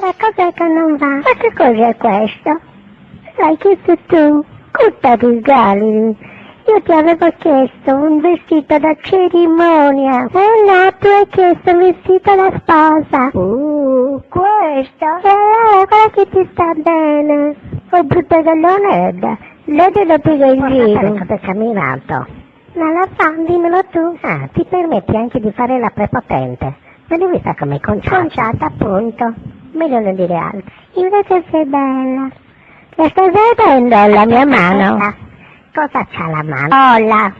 Allora cos'è che non va? Ma che cos'è questo? L'hai chiesto tu? Cutta di Galili. Io ti avevo chiesto un vestito da cerimonia. No, tu hai chiesto un vestito da sposa. Questo? E allora quello che ti sta bene. Ho brutto dell'oneda. Lei te lo piega in giro. Cosa è camminato? Non lo so, dimmelo tu. Ah, ti permetti anche di fare la prepotente. Ma devi stare come conciata. Conciata, appunto. Meglio non dire altro. Invece sei bella. La stai vedendo la mia mano? Cosa c'ha la mano? Olla.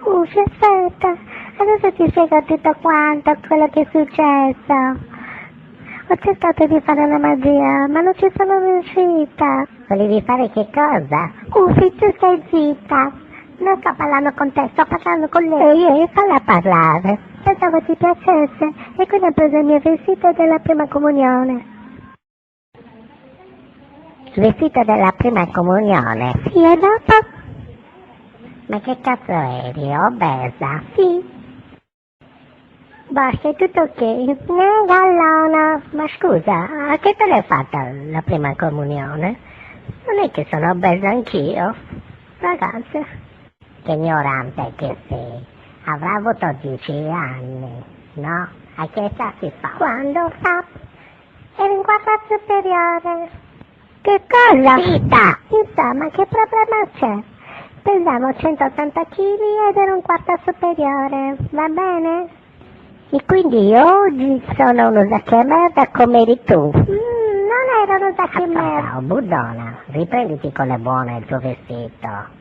Aspetta. Adesso ti spiego tutto quanto, quello che è successo. Ho cercato di fare una magia, ma non ci sono riuscita. Volevi fare che cosa? Uffi, tu stai zitta. Non sto parlando con te, sto parlando con lei. Falla parlare. Pensavo ti piacesse e quindi ho preso il mio vestito della prima comunione. Il vestito della prima comunione? Sì, e dopo? Ma che cazzo eri? Obesa? Sì. Basta, è tutto ok. Gallona. Ma scusa, a che te l'hai fatta la prima comunione? Non è che sono obesa anch'io? Ragazze. Che ignorante che sei. Avrà avuto 10 anni, no? A che età si fa? Quando fa? Ero in quarta superiore. Che cosa? Zitta! Insomma, che problema c'è? Pesavo 180 kg ed ero in quarta superiore, va bene? E quindi oggi sono uno sacco di merda come eri tu. Non ero uno sacco di merda. Ciao, buddona, riprenditi con le buone il tuo vestito.